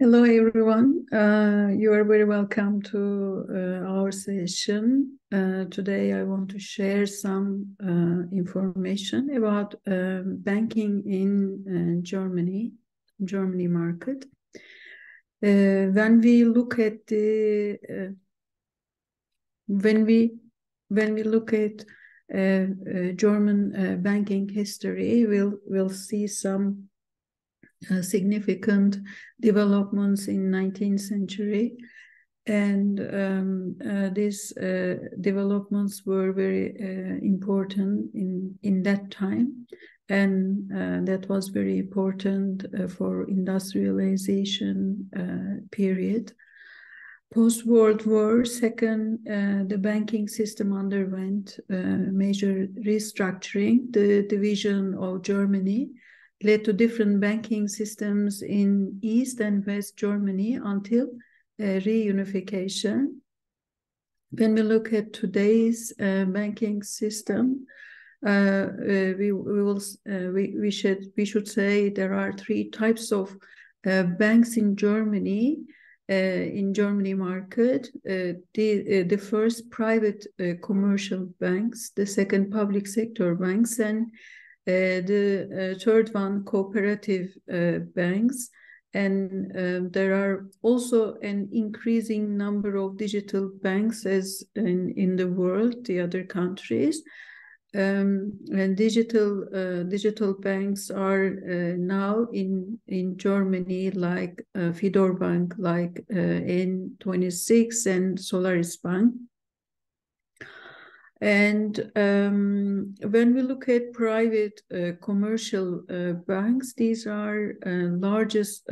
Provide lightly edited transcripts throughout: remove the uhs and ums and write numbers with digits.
Hello, everyone. You are very welcome to our session. Today, I want to share some information about banking in Germany market. When we look at the when we look at German banking history, we'll see some significant developments in 19th century, and these developments were very important in that time, and that was very important for industrialization period. Post-World War II, the banking system underwent major restructuring. The division of Germany led to different banking systems in East and West Germany until reunification. When we look at today's banking system, we should say there are three types of banks in Germany. In Germany market, the first private commercial banks, the second public sector banks, and the third one cooperative banks. And there are also an increasing number of digital banks as in the world, the other countries. And digital banks are now in Germany, like Fidor Bank, like N26 and Solaris Bank. And when we look at private commercial banks, these are largest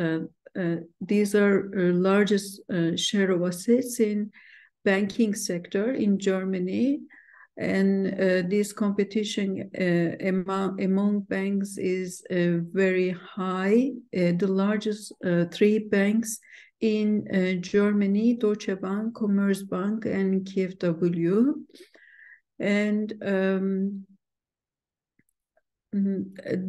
share of assets in banking sector in Germany. And this competition among banks is very high. The largest three banks in Germany, Deutsche Bank, Commerzbank, and KfW. And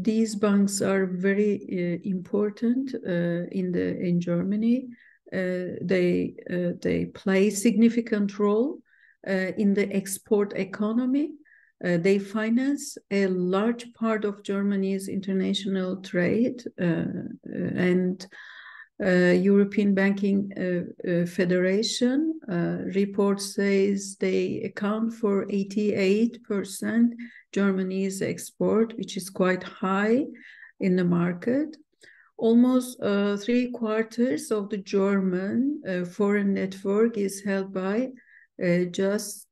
these banks are very important in Germany. They play significant role in the export economy. They finance a large part of Germany's international trade, and European Banking Federation report says they account for 88% Germany's export, which is quite high in the market. Almost 3/4 of the German foreign network is held by just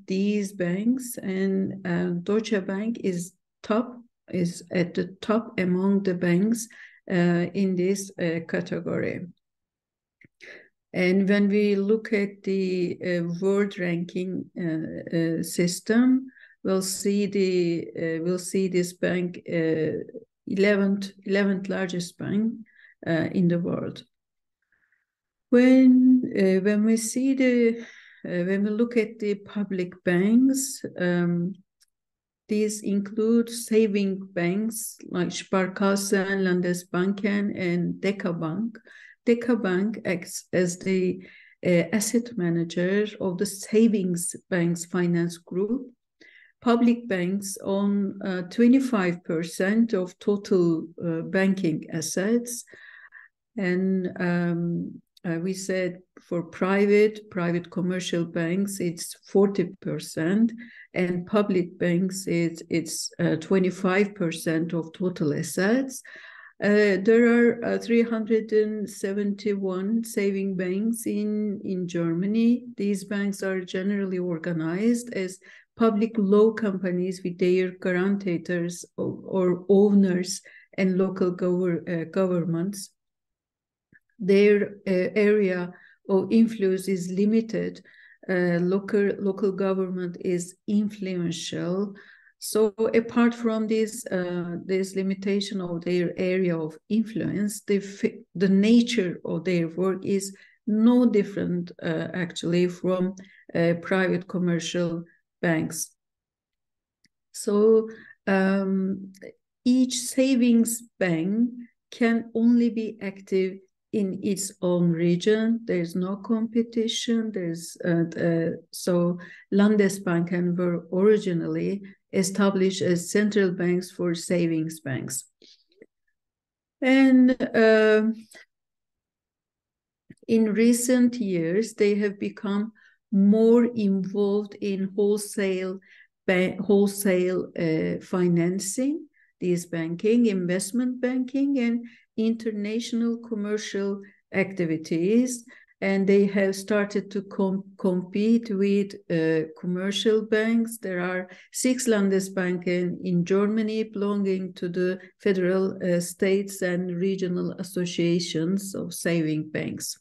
these banks, and Deutsche Bank is at the top among the banks in this category. And when we look at the world ranking system, we'll see this bank 11th largest bank in the world. When we look at the public banks, these include saving banks like Sparkassen, Landesbanken, and DekaBank. DekaBank acts as the asset manager of the savings banks finance group. Public banks own 25% of total banking assets. And we said for private commercial banks, it's 40%, and public banks, it's 25% of total assets. There are 371 saving banks in Germany. These banks are generally organized as public law companies with their guarantors or owners and local governments. Their area of influence is limited. Local government is influential. So apart from this limitation of their area of influence, the nature of their work is no different actually from private commercial banks. So each savings bank can only be active in its own region. There's no competition. So Landesbanken were originally established as central banks for savings banks. And in recent years, they have become more involved in wholesale financing, these banking, investment banking, and international commercial activities. And they have started to compete with commercial banks. There are 6 Landesbanken in Germany belonging to the federal states and regional associations of saving banks.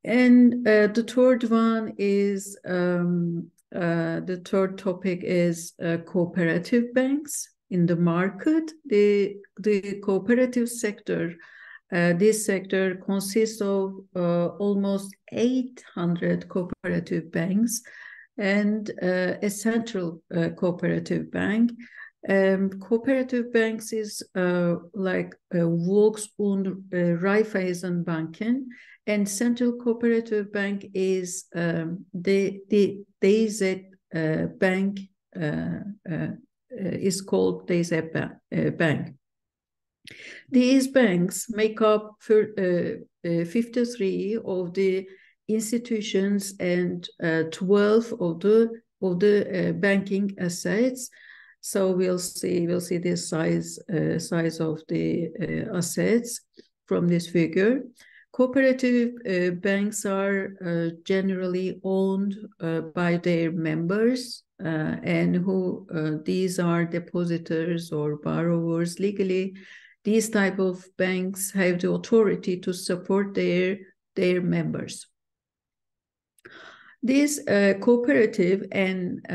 And the third one is, the third topic is cooperative banks in the market. The cooperative sector, this sector consists of almost 800 cooperative banks and a central cooperative bank. Cooperative banks is like Volks- und Raiffeisenbanken, and Central Cooperative Bank is the DZ Bank, is called DZ Bank. These banks make up 53 of the institutions and 12 of the banking assets. So we'll see the size of the assets from this figure. Cooperative banks are generally owned by their members, and these are depositors or borrowers. Legally, these type of banks have the authority to support their members. These cooperative and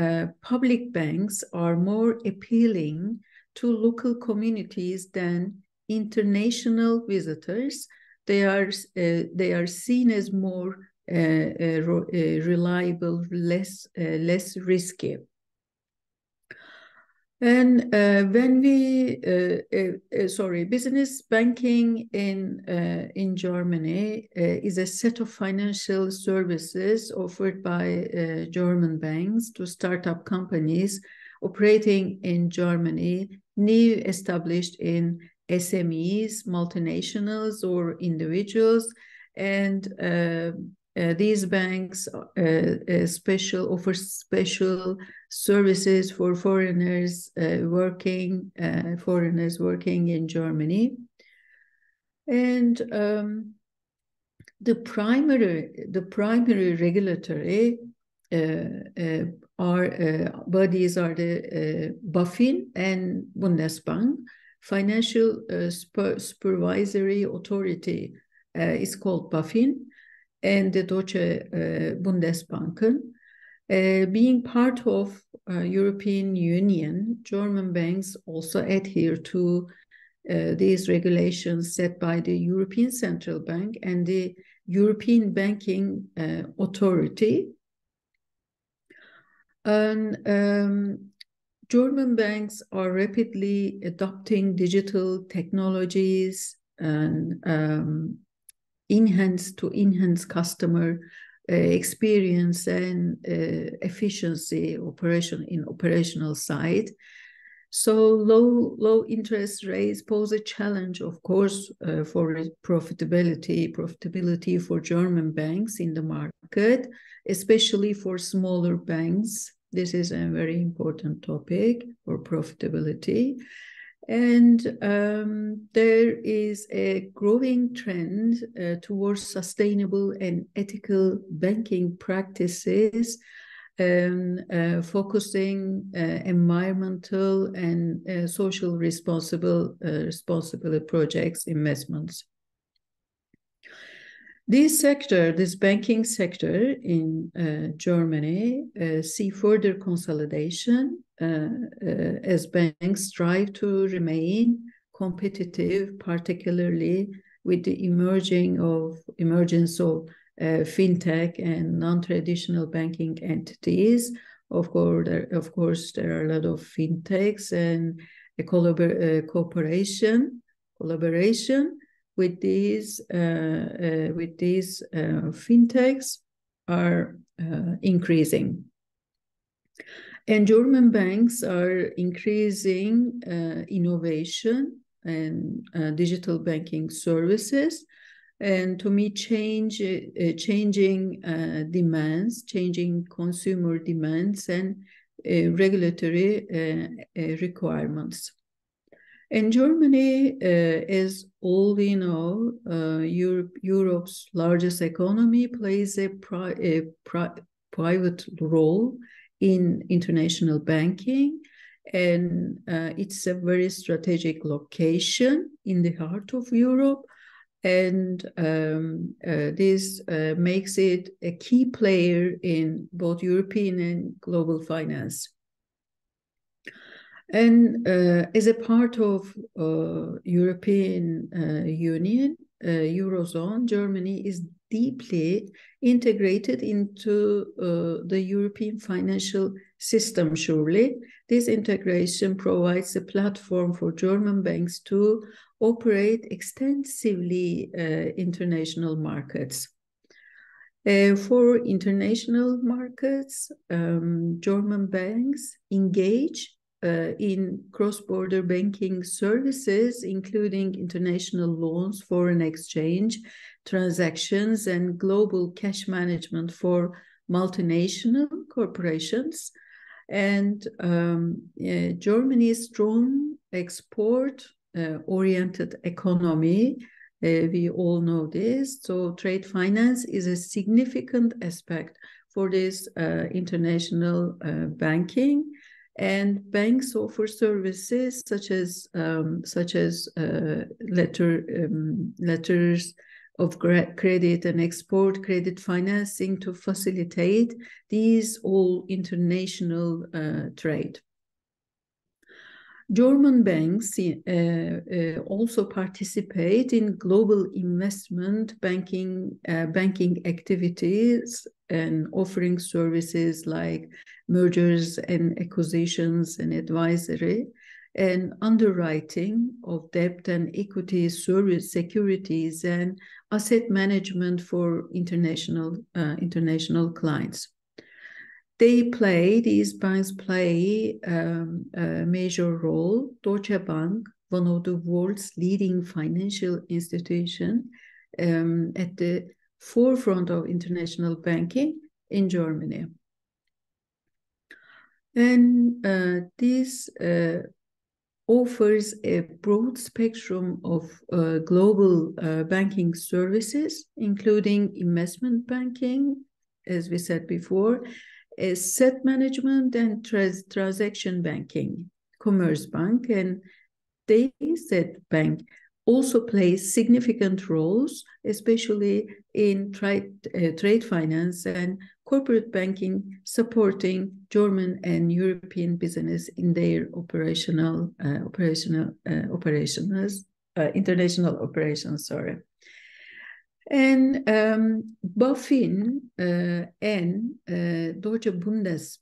public banks are more appealing to local communities than international visitors. They are seen as more reliable, less risky. And when we, business banking in Germany is a set of financial services offered by German banks to startup companies operating in Germany, new established in SMEs, multinationals, or individuals, and these banks offer special services for foreigners working in Germany, and the primary regulatory bodies are the BaFin and Bundesbank. Financial Supervisory Authority is called BaFin, and the Deutsche Bundesbanken. Being part of European Union, German banks also adhere to these regulations set by the European Central Bank and the European Banking Authority. And German banks are rapidly adopting digital technologies and enhance customer experience and efficiency operational side. So low interest rates pose a challenge, of course, for profitability for German banks in the market, especially for smaller banks. This is a very important topic for profitability. And there is a growing trend towards sustainable and ethical banking practices, focusing environmental and social responsible projects, investments. This banking sector in Germany, see further consolidation as banks strive to remain competitive, particularly with the emergence of fintech and non-traditional banking entities. Of course, there are a lot of fintechs and a collaboration with these fintechs are increasing. And German banks are increasing innovation and digital banking services, and to meet changing demands, changing consumer demands and regulatory requirements. And Germany, as all we know, Europe's largest economy, plays a private role in international banking, and it's a very strategic location in the heart of Europe, and this makes it a key player in both European and global finance. And as a part of European Union, Eurozone, Germany is deeply integrated into the European financial system, surely. This integration provides a platform for German banks to operate extensively international markets. For international markets, German banks engage in cross-border banking services, including international loans, foreign exchange transactions, and global cash management for multinational corporations. And Germany's strong export-oriented economy, we all know this, so trade finance is a significant aspect for this international banking. And banks offer services such as letters of credit and export credit financing to facilitate these all international trade. German banks also participate in global investment banking activities and offering services like mergers and acquisitions and advisory and underwriting of debt and equity service securities and asset management for international clients. These banks play a major role. Deutsche Bank, one of the world's leading financial institutions, at the forefront of international banking in Germany. And this offers a broad spectrum of global banking services, including investment banking, as we said before, asset management and transaction banking. Commerzbank and DZ Bank also plays significant roles, especially in trade finance and corporate banking, supporting German and European business in their international operations. Sorry. And BaFin and Deutsche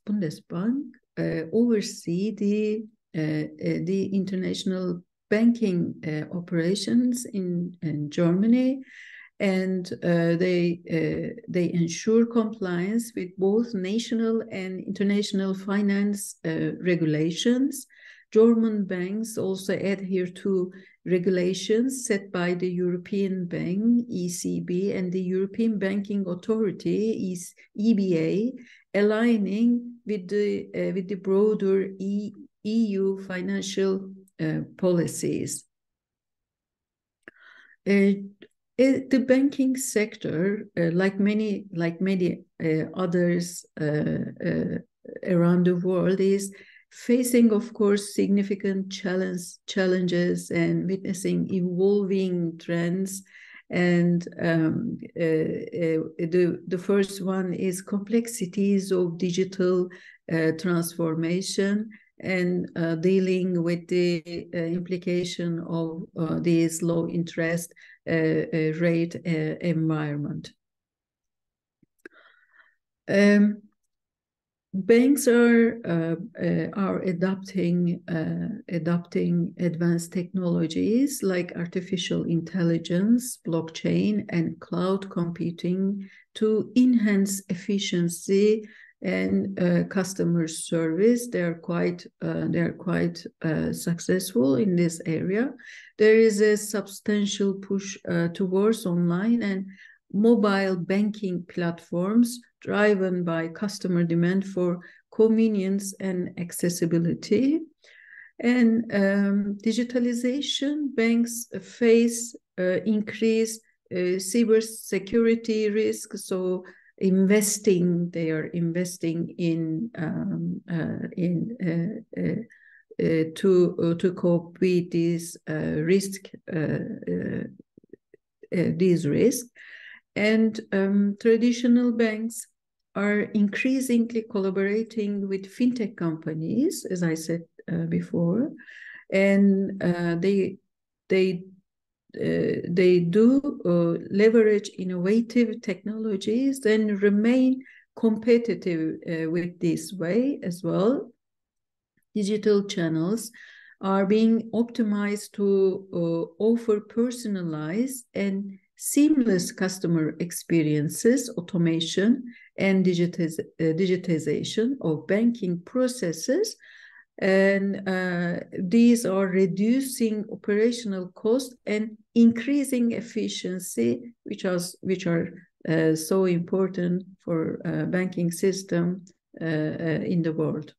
Bundesbank oversee the international banking operations in Germany, and they ensure compliance with both national and international finance regulations. German banks also adhere to regulations set by the European Bank, ECB, and the European Banking Authority, EBA, aligning with the broader EU financial policies. The banking sector, like many others around the world, is facing, of course, significant challenges and witnessing evolving trends. And the first one is complexities of digital transformation and dealing with the implication of this low interest rate environment. banks are adopting advanced technologies like artificial intelligence, blockchain, and cloud computing to enhance efficiency and customer service. They're quite successful in this area. There is a substantial push towards online and mobile banking platforms driven by customer demand for convenience and accessibility. And digitalization, banks face increased cybersecurity risk. So they are investing in to cope with these risks. And traditional banks are increasingly collaborating with fintech companies, as I said before, and they do leverage innovative technologies and remain competitive with this way as well. Digital channels are being optimized to offer personalized and seamless customer experiences, automation, and digitization of banking processes. And these are reducing operational costs and increasing efficiency, which are so important for banking system in the world.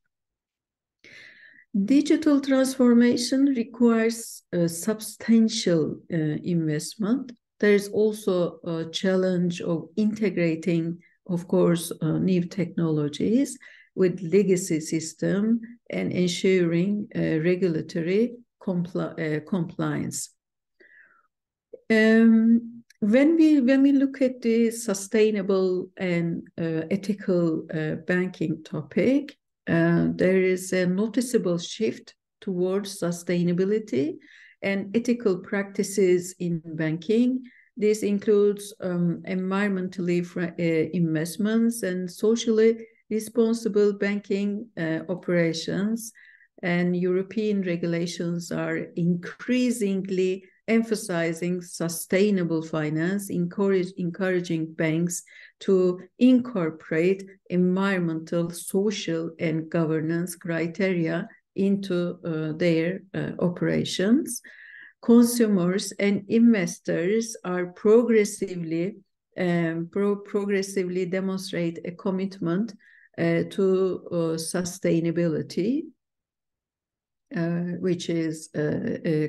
Digital transformation requires substantial investment. There is also a challenge of integrating, of course, new technologies with legacy system and ensuring regulatory compliance. When we look at the sustainable and ethical banking topic, there is a noticeable shift towards sustainability and ethical practices in banking. This includes environmentally investments and socially responsible banking operations. And European regulations are increasingly emphasizing sustainable finance, encouraging banks to incorporate environmental, social, and governance criteria into their operations. Consumers and investors are progressively demonstrate a commitment to sustainability, which is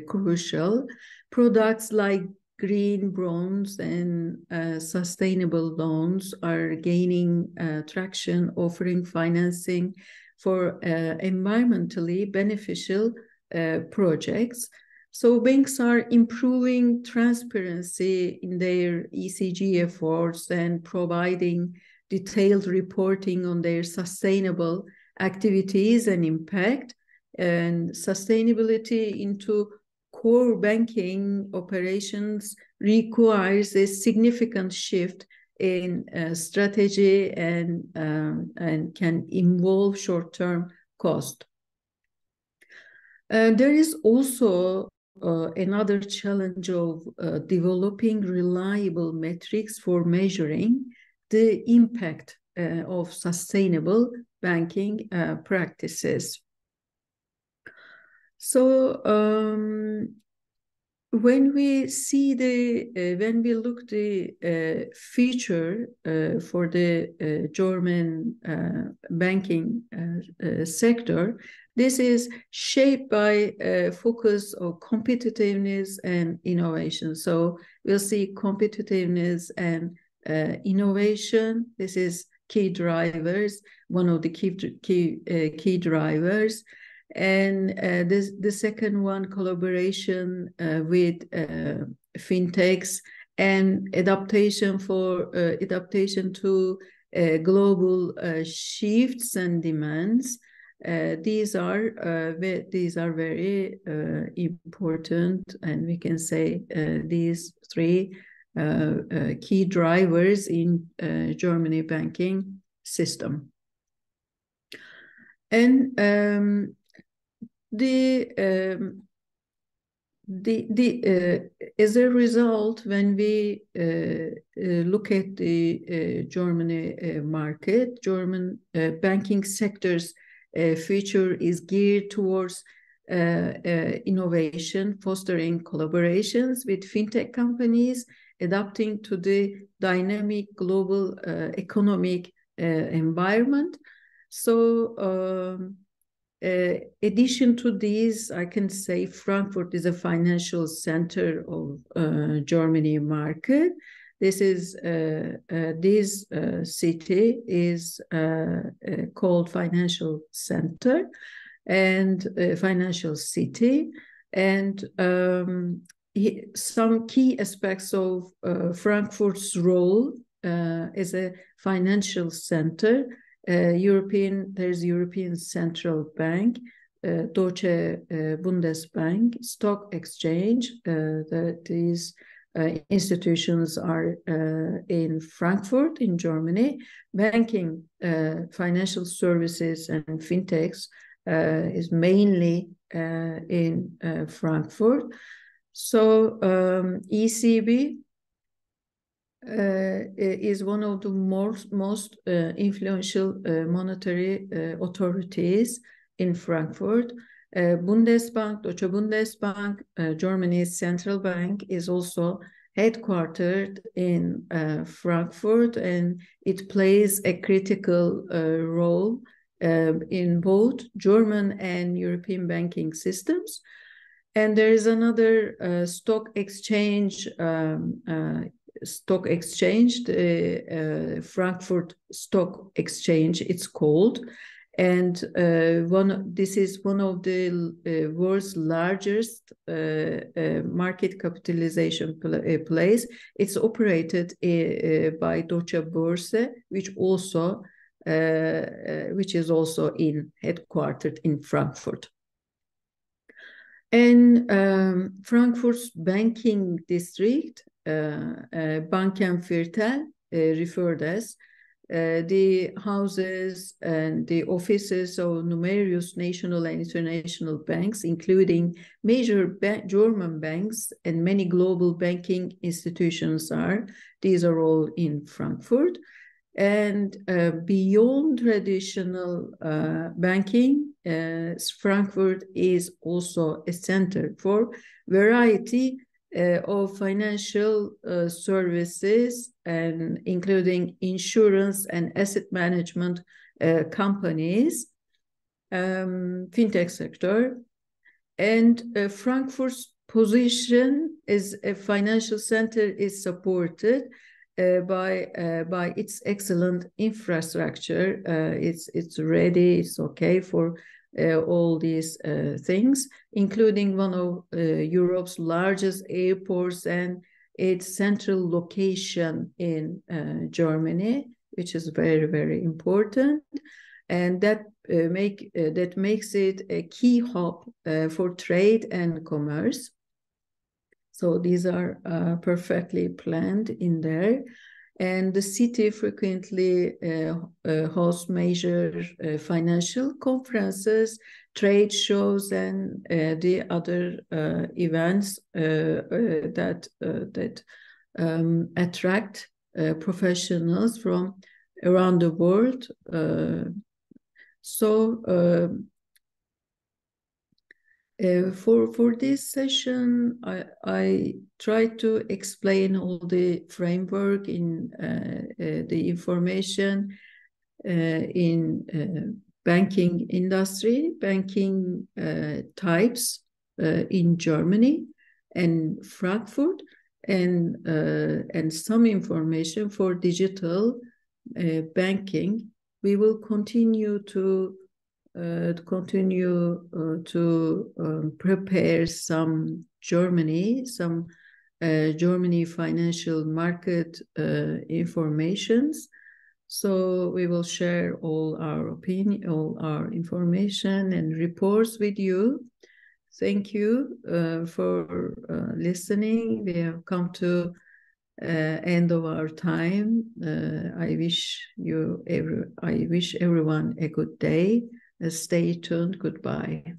crucial. Products like green bonds and sustainable loans are gaining traction, offering financing for environmentally beneficial projects. So banks are improving transparency in their ESG efforts and providing detailed reporting on their sustainable activities and impact. And sustainability into core banking operations requires a significant shift in strategy and can involve short-term cost. There is also another challenge of developing reliable metrics for measuring the impact of sustainable banking practices. So when we look the future for the German banking sector, this is shaped by focus on competitiveness and innovation. So we'll see competitiveness and innovation. This is key drivers, one of the key drivers. And the second one, collaboration with fintechs and adaptation to global shifts and demands. These are very important, and we can say these three key drivers in Germany banking system. And as a result, when we look at the Germany market, German banking sector's future is geared towards innovation, fostering collaborations with fintech companies, adapting to the dynamic global economic environment. So, addition to these, I can say Frankfurt is a financial center of Germany market. This city is called financial center and financial city, and some key aspects of Frankfurt's role as a financial center. There's European Central Bank, Deutsche Bundesbank, stock exchange. That these institutions are in Frankfurt, in Germany. Banking, financial services, and fintechs is mainly in Frankfurt. So ECB is one of the most influential monetary authorities in Frankfurt. Bundesbank, Deutsche Bundesbank, Germany's central bank, is also headquartered in Frankfurt, and it plays a critical role in both German and European banking systems. And there is another stock exchange, the Frankfurt Stock Exchange, it's called. And this is one of the world's largest market capitalization place. It's operated by Deutsche Börse, which is also headquartered in Frankfurt. And Frankfurt's banking district, Bankenviertel, referred as, the houses and the offices of numerous national and international banks, including major German banks and many global banking institutions these are all in Frankfurt. And beyond traditional banking, Frankfurt is also a center for variety of financial services, and including insurance and asset management companies, fintech sector. And Frankfurt's position as a financial center is supported by its excellent infrastructure. It's ready, it's okay for all these things, including one of Europe's largest airports and its central location in Germany, which is very, very important. And that makes it a key hub for trade and commerce. So these are perfectly planned in there. And the city frequently hosts major financial conferences, trade shows, and the other events that attract professionals from around the world. For this session, I try to explain all the framework in the information in banking industry, banking types in Germany and Frankfurt, and some information for digital banking. We will continue to prepare some Germany financial market informations. So we will share all our opinion, all our information and reports with you. Thank you for listening. We have come to end of our time. I wish everyone a good day. Stay tuned. Goodbye.